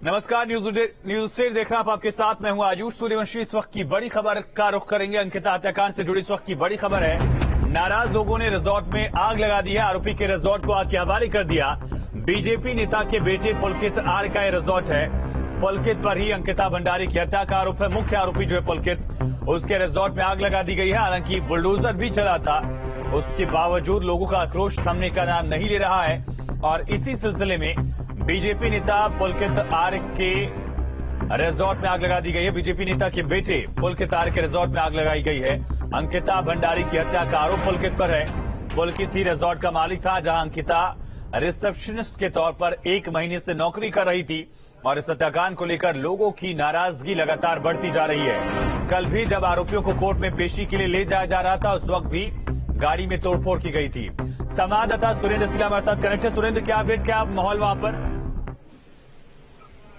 नमस्कार, news state देख रहे हैं आप। आपके साथ मैं हूं आयुष सूर्यवंशी। इस वक्त की बड़ी खबर का रुख करेंगे। अंकिता हत्याकांड से जुड़ी इस वक्त की बड़ी खबर है। नाराज लोगों ने रिजॉर्ट में आग लगा दी है। आरोपी के रिजॉर्ट को आग के हवाले कर दिया। बीजेपी नेता के बेटे पुलकित आर्य का यह रिजॉर्ट है। पुलकित पर ही अंकिता भंडारी की हत्या का आरोप है। मुख्य आरोपी जो है पुलकित, उसके रिजॉर्ट में आग लगा दी गई है। हालांकि बुलडोजर भी चला था, उसके बावजूद लोगों का आक्रोश थमने का नाम नहीं ले रहा है। और इसी सिलसिले में बीजेपी नेता पुलकित आर्य के रिजॉर्ट में आग लगा दी गई है। बीजेपी नेता के बेटे पुलकित आर्य के रिजॉर्ट में आग लगाई गई है। अंकिता भंडारी की हत्या का आरोप पुलकित पर है। पुलकित ही रिजॉर्ट का मालिक था, जहां अंकिता रिसेप्शनिस्ट के तौर पर 1 महीने से नौकरी कर रही थी। और इस हत्याकांड को लेकर लोगों की नाराजगी लगातार बढ़ती जा रही है। कल भी जब आरोपियों को कोर्ट में पेशी के लिए ले जाया जा रहा था, उस वक्त भी गाड़ी में तोड़फोड़ की गई थी। संवाददाता सुरेंद्र सिला हमारे साथ कनेक्ट है। सुरेंद्र, क्या अपडेट, क्या माहौल वहां पर?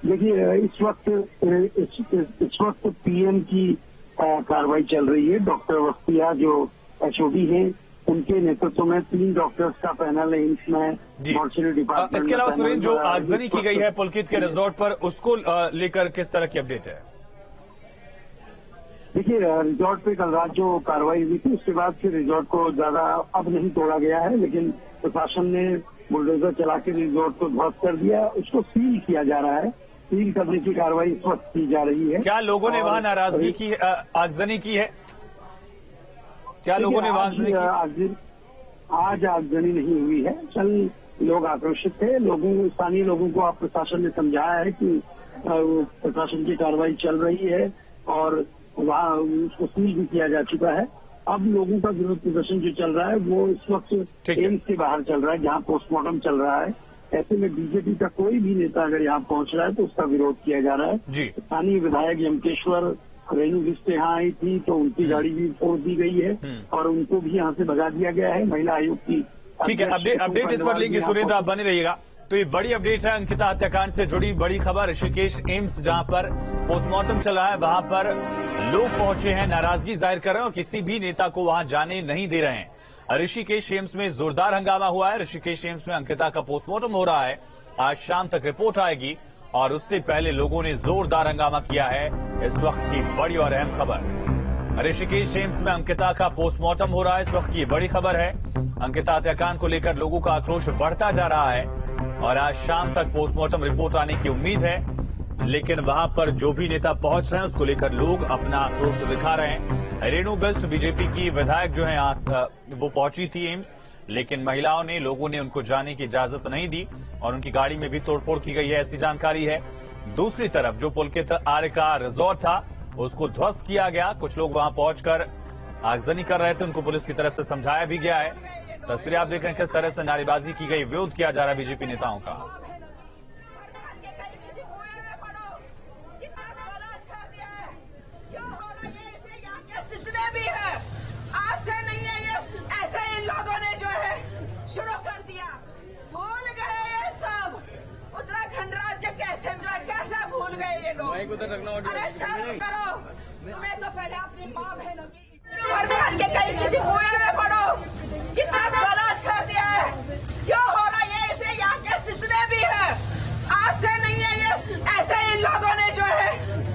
देखिए, इस वक्त पीएम की कार्रवाई चल रही है। डॉक्टर वस्तिया जो एचओडी हैं, उनके नेतृत्व में 3 डॉक्टर्स का पैनल है एम्स में मॉर्चरी डिपार्टमेंट। इसके अलावा सुरेंद्र, जो आगजनी की गई है पुलकित के रिजॉर्ट पर, उसको लेकर किस तरह की अपडेट है? देखिए, रिजॉर्ट पे कल रात जो कार्रवाई हुई थी, उसके बाद फिर रिजॉर्ट को ज्यादा अब नहीं तोड़ा गया है, लेकिन प्रशासन ने बुलडोजर चला के रिजॉर्ट को ध्वस्त कर दिया। उसको सील किया जा रहा है। सील करने की कार्रवाई इस वक्त की जा रही है। क्या लोगों ने वहां नाराजगी की, आगजनी की है? क्या लोगों ने वहां आगजनी की? आज आगजनी नहीं हुई है। कल लोग आक्रोशित थे। स्थानीय लोगों को आप प्रशासन ने समझाया है कि प्रशासन की कार्रवाई चल रही है और वहाँ उसको सील भी किया जा चुका है। अब लोगों का विरोध प्रदर्शन जो चल रहा है वो इस वक्त एम्स के बाहर चल रहा है, जहाँ पोस्टमार्टम चल रहा है। ऐसे में बीजेपी का कोई भी नेता अगर यहाँ पहुंच रहा है तो उसका विरोध किया जा रहा है। स्थानीय विधायक यमकेश्वर रेणु बिष्ट यहाँ आई थी, तो उनकी गाड़ी भी फोड़ दी गई है और उनको भी यहाँ से भगा दिया गया है। महिला आयोग की ठीक है, अपडेट इस पर लेंगे। सुरेंद्र, आप बने रहिएगा। तो ये बड़ी अपडेट है अंकिता हत्याकांड से जुड़ी बड़ी खबर। ऋषिकेश एम्स, जहां पर पोस्टमार्टम चल रहा है, वहां पर लोग पहुंचे हैं, नाराजगी जाहिर कर रहे हैं और किसी भी नेता को वहां जाने नहीं दे रहे हैं। ऋषिकेश एम्स में जोरदार हंगामा हुआ है। ऋषिकेश एम्स में अंकिता का पोस्टमार्टम हो रहा है। आज शाम तक रिपोर्ट आएगी और उससे पहले लोगों ने जोरदार हंगामा किया है। इस वक्त की बड़ी और अहम खबर, ऋषिकेश एम्स में अंकिता का पोस्टमार्टम हो रहा है। इस वक्त की बड़ी खबर है। अंकिता हत्याकांड को लेकर लोगों का आक्रोश बढ़ता जा रहा है और आज शाम तक पोस्टमार्टम रिपोर्ट आने की उम्मीद है। लेकिन वहां पर जो भी नेता पहुंच रहे हैं, उसको लेकर लोग अपना आक्रोश दिखा रहे हैं। रेणु बिष्ट, बीजेपी की विधायक जो है, वो पहुंची थी एम्स, लेकिन महिलाओं ने, लोगों ने उनको जाने की इजाजत नहीं दी और उनकी गाड़ी में भी तोड़फोड़ की गई है, ऐसी जानकारी है। दूसरी तरफ जो पुलकित आर्य का रिजॉर्ट था, उसको ध्वस्त किया गया। कुछ लोग वहां पहुंचकर आगजनी कर रहे थे, उनको पुलिस की तरफ से समझाया भी गया है। तस्वीरें आप देख रहे हैं, किस तरह से नारेबाजी की गई, विरोध किया जा रहा है बीजेपी नेताओं का। शुरू कर दिया, भूल गए ये सब। उत्तराखंड राज्य कैसे भूल गए ये लोग। अरे शर्म करो, तुम्हें तो पहले अपनी माँ बहनों की भर के कहीं किसी कुएं में पड़ो। कितना गलत कर दिया है, क्यों हो रहा है इसे? यहाँ के जितने भी है, आज से नहीं है ये, ऐसे इन लोगों ने जो है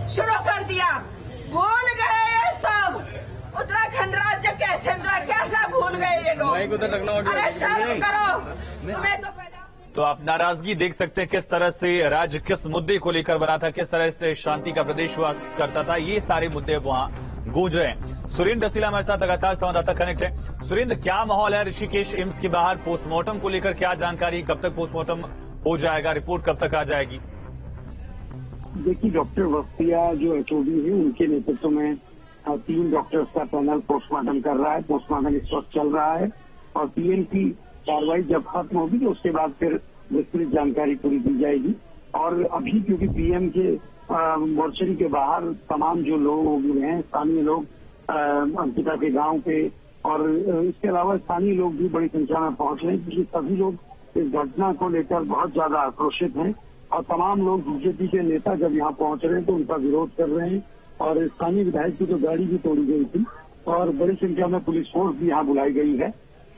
शुरू कर दिया। भूल गए ये सब। उत्तराखंड राज्य कैसे भूल गए ये लोग। अरे शर्म करो, तुम्हें तो पहले। तो आप नाराजगी देख सकते हैं, किस तरह से राज्य किस मुद्दे को लेकर बना था, किस तरह से शांति का प्रदेश हुआ करता था, ये सारे मुद्दे वहां गूंज रहे हैं। सुरेंद्र सिला हमारे साथ लगातार संवाददाता कनेक्ट है। सुरेंद्र, क्या माहौल है ऋषिकेश एम्स के बाहर? पोस्टमार्टम को लेकर क्या जानकारी, कब तक पोस्टमार्टम हो जाएगा, रिपोर्ट कब तक आ जाएगी? देखिए, डॉक्टर वस्तिया जो एचओडी है, उनके नेतृत्व में 3 डॉक्टर्स का पैनल पोस्टमार्टम कर रहा है। पोस्टमार्टम इस वक्त चल रहा है और पीएम की कार्रवाई जब खत्म होगी तो उसके बाद फिर विस्तृत जानकारी पूरी दी जाएगी। और अभी क्योंकि पीएम के मोर्चरी के बाहर तमाम जो लोग हैं, स्थानीय लोग अंकिता के गांव पे, और इसके अलावा स्थानीय लोग भी बड़ी संख्या में पहुंच रहे हैं, क्योंकि सभी लोग इस घटना को लेकर बहुत ज्यादा आक्रोशित हैं। और तमाम लोग, बीजेपी के नेता जब यहाँ पहुंच रहे हैं तो उनका विरोध कर रहे हैं। और स्थानीय विधायक की तो गाड़ी भी तोड़ी गई थी और बड़ी संख्या में पुलिस फोर्स भी यहाँ बुलाई गई है।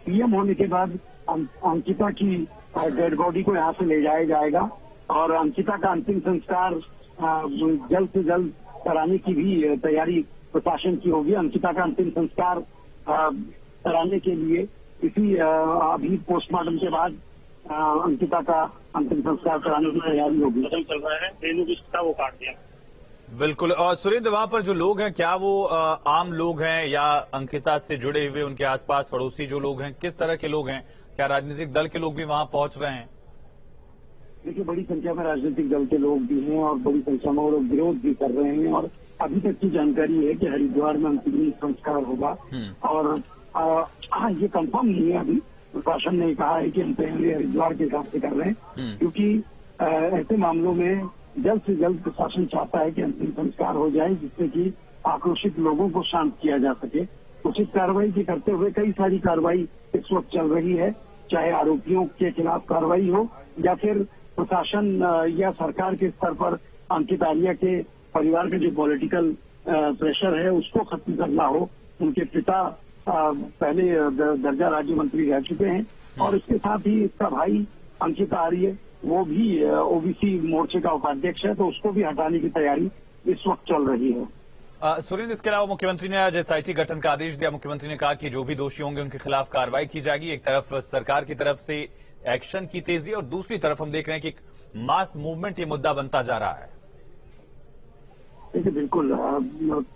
पीएम होने के बाद अंकिता की डेड बॉडी को यहाँ से ले जाया जाएगा और अंकिता का अंतिम संस्कार जल्द से जल्द कराने की भी तैयारी प्रशासन की होगी। अंकिता का अंतिम संस्कार कराने के लिए अभी पोस्टमार्टम के बाद अंकिता का अंतिम संस्कार कराने की तैयारी होगी। चल रहा है, रेनू की था वो काट दिया। बिल्कुल। और सुरेंद्र, वहां पर जो लोग हैं, क्या वो आम लोग हैं या अंकिता से जुड़े हुए उनके आसपास पड़ोसी जो लोग हैं, किस तरह के लोग हैं? क्या राजनीतिक दल के लोग भी वहां पहुंच रहे हैं? देखिए, बड़ी संख्या में राजनीतिक दल के लोग भी हैं और बड़ी संख्या में वो लोग विरोध भी कर रहे हैं। और अभी तक की जानकारी है कि हरिद्वार में अंतिम संस्कार होगा। और ये कंफर्म नहीं है, अभी प्रशासन ने कहा है कि हम पहले हरिद्वार के हिसाब से कर रहे हैं, क्योंकि ऐसे मामलों में जल्द से जल्द प्रशासन चाहता है कि अंतिम संस्कार हो जाए, जिससे कि आक्रोशित लोगों को शांत किया जा सके। उचित कार्रवाई के करते हुए कई सारी कार्रवाई इस वक्त चल रही है, चाहे आरोपियों के खिलाफ कार्रवाई हो या फिर प्रशासन या सरकार के स्तर पर अंकित आर्या के परिवार का जो पॉलिटिकल प्रेशर है उसको खत्म करना हो। उनके पिता पहले दर्जा राज्य मंत्री रह चुके हैं और इसके साथ ही इसका भाई अंकित आर्य वो भी ओबीसी मोर्चे का उपाध्यक्ष है, तो उसको भी हटाने की तैयारी इस वक्त चल रही है। सुरेंद्र, इसके अलावा मुख्यमंत्री ने आज एसआईटी गठन का आदेश दिया। मुख्यमंत्री ने कहा कि जो भी दोषी होंगे उनके खिलाफ कार्रवाई की जाएगी। एक तरफ सरकार की तरफ से एक्शन की तेजी और दूसरी तरफ हम देख रहे हैं कि मास मूवमेंट ये मुद्दा बनता जा रहा है। देखिए, बिल्कुल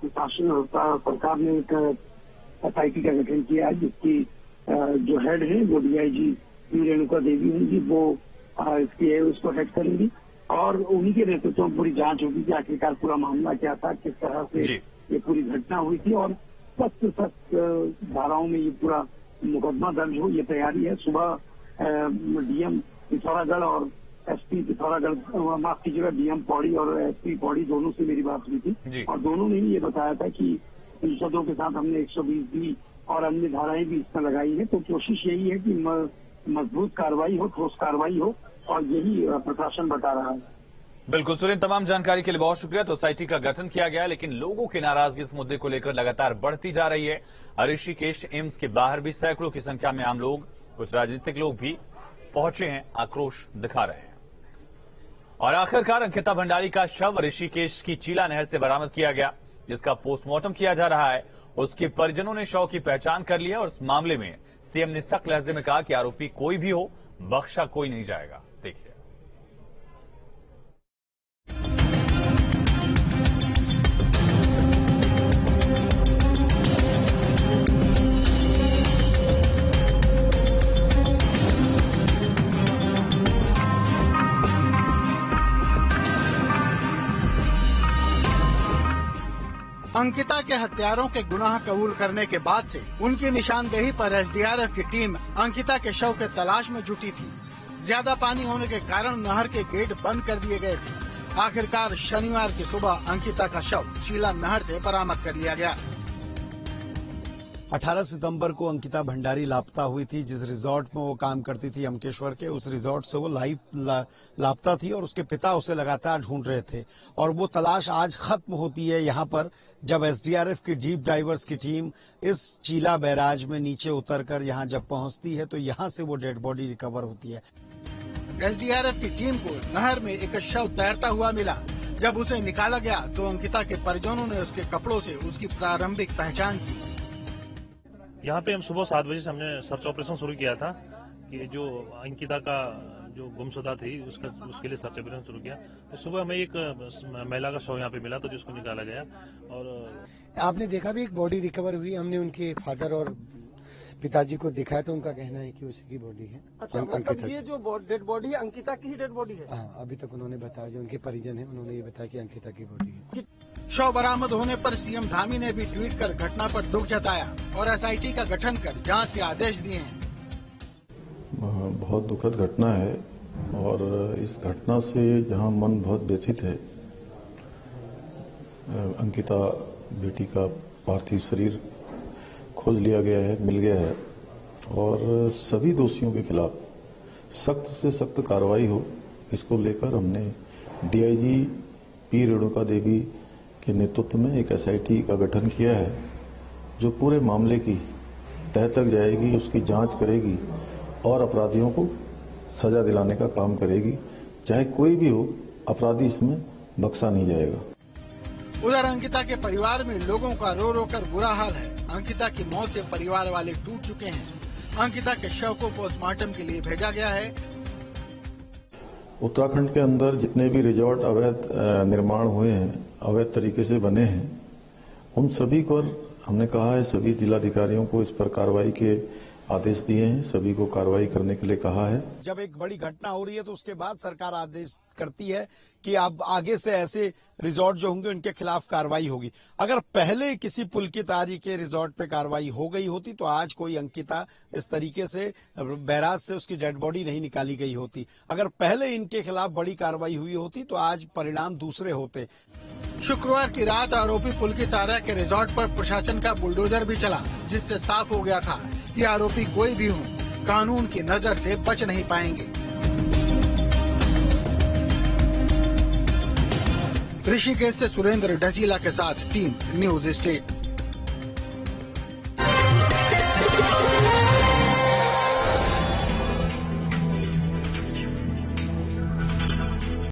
शासन सरकार ने एक एसआईटी का गठन किया है, जिसकी जो हेड है वो डीआईजी पी रेणुका देवी होंगी, वो उसको हेड करेंगी और उन्हीं के नेतृत्व में पूरी जांच होगी कि आखिरकार पूरा मामला क्या था, किस तरह से ये पूरी घटना हुई थी और सख्त धाराओं में ये पूरा मुकदमा दर्ज हो, ये तैयारी है। सुबह डीएम पिथौरागढ़ और एसपी पिथौरागढ़, माफ कीजिएगा, डीएम पौड़ी और एसपी पौड़ी दोनों से मेरी बात हुई थी और दोनों ने ही ये बताया था कि संसदों के साथ हमने 120 भी और अन्य धाराएं भी इसमें लगाई है। तो कोशिश यही है कि मजबूत कार्रवाई हो, ठोस कार्रवाई हो और यही प्रशासन बता रहा है। बिल्कुल सुरेंद्र, तमाम जानकारी के लिए बहुत शुक्रिया। तो एसआईटी का गठन किया गया, लेकिन लोगों की नाराजगी इस मुद्दे को लेकर लगातार बढ़ती जा रही है। ऋषिकेश एम्स के बाहर भी सैकड़ों की संख्या में आम लोग, कुछ राजनीतिक लोग भी पहुंचे हैं, आक्रोश दिखा रहे हैं। और आखिरकार अंकिता भंडारी का शव ऋषिकेश की चीला नहर से बरामद किया गया, जिसका पोस्टमार्टम किया जा रहा है। उसके परिजनों ने शव की पहचान कर लिया और इस मामले में सीएम ने सख्त लहजे में कहा कि आरोपी कोई भी हो, बख्शा कोई नहीं जाएगा। देखिए। अंकिता के हत्यारों के गुनाह कबूल करने के बाद से उनकी निशानदेही पर एसडीआरएफ की टीम अंकिता के शव के तलाश में जुटी थी। ज्यादा पानी होने के कारण नहर के गेट बंद कर दिए गए थे। आखिरकार शनिवार की सुबह अंकिता का शव चीला नहर से बरामद कर लिया गया। 18 सितंबर को अंकिता भंडारी लापता हुई थी। जिस रिजॉर्ट में वो काम करती थी यमकेश्वर के, उस रिजॉर्ट से वो लापता थी और उसके पिता उसे लगातार ढूंढ रहे थे और वो तलाश आज खत्म होती है यहाँ पर, जब एसडीआरएफ की डीप डाइवर्स की टीम इस चीला बैराज में नीचे उतरकर यहाँ जब पहुंचती है तो यहाँ से वो डेड बॉडी रिकवर होती है। एसडीआरएफ की टीम को नहर में एक शव तैरता हुआ मिला। जब उसे निकाला गया तो अंकिता के परिजनों ने उसके कपड़ों से उसकी प्रारंभिक पहचान की। यहाँ पे हम सुबह 7 बजे से हमने सर्च ऑपरेशन शुरू किया था कि जो अंकिता का जो गुमशुदा थी उसके लिए सर्च ऑपरेशन शुरू किया। तो सुबह हमें एक महिला का शव यहाँ पे मिला, तो जिसको निकाला गया। और आपने देखा भी एक बॉडी रिकवर हुई, हमने उनके फादर और पिताजी को दिखाया तो उनका कहना है कि उसी की बॉडी है। अच्छा, मतलब ये जो डेड बॉडी है अंकिता की ही डेड बॉडी है? हाँ, अभी तक उन्होंने बताया, जो उनके परिजन है उन्होंने ये बताया कि अंकिता की बॉडी है। शव बरामद होने पर सीएम धामी ने भी ट्वीट कर घटना पर दुख जताया और एसआईटी का गठन कर जांच के आदेश दिए हैं। बहुत दुखद घटना है और इस घटना से यहाँ मन बहुत व्यथित है। अंकिता बेटी का पार्थिव शरीर खोज लिया गया है, मिल गया है और सभी दोषियों के खिलाफ सख्त से सख्त कार्रवाई हो, इसको लेकर हमने डीआईजी पी रेणुका देवी के नेतृत्व में एक एसआईटी का गठन किया है, जो पूरे मामले की तह तक जाएगी, उसकी जांच करेगी और अपराधियों को सजा दिलाने का काम करेगी, चाहे कोई भी हो, अपराधी इसमें बख्शा नहीं जाएगा। उधर अंकिता के परिवार में लोगों का रो रो कर बुरा हाल है। अंकिता की मौत से परिवार वाले टूट चुके हैं। अंकिता के शव को पोस्टमार्टम के लिए भेजा गया है। उत्तराखंड के अंदर जितने भी रिजॉर्ट अवैध निर्माण हुए हैं, अवैध तरीके से बने हैं, उन सभी को हमने कहा है, सभी जिलाधिकारियों को इस पर कार्रवाई के आदेश दिए हैं, सभी को कार्रवाई करने के लिए कहा है। जब एक बड़ी घटना हो रही है तो उसके बाद सरकार आदेश करती है कि अब आगे से ऐसे रिजॉर्ट जो होंगे उनके खिलाफ कार्रवाई होगी। अगर पहले किसी पुलकितारी के रिजॉर्ट पे कार्रवाई हो गई होती तो आज कोई अंकिता इस तरीके से बैराज से उसकी डेड बॉडी नहीं निकाली गई होती। अगर पहले इनके खिलाफ बड़ी कार्रवाई हुई होती तो आज परिणाम दूसरे होते। शुक्रवार की रात आरोपी पुलकितारा के रिजॉर्ट पर प्रशासन का बुलडोजर भी चला, जिससे साफ हो गया था कि आरोपी कोई भी हो, कानून की नजर से बच नहीं पाएंगे। ऋषिकेश से सुरेंद्र ढसीला के साथ टीम न्यूज स्टेट।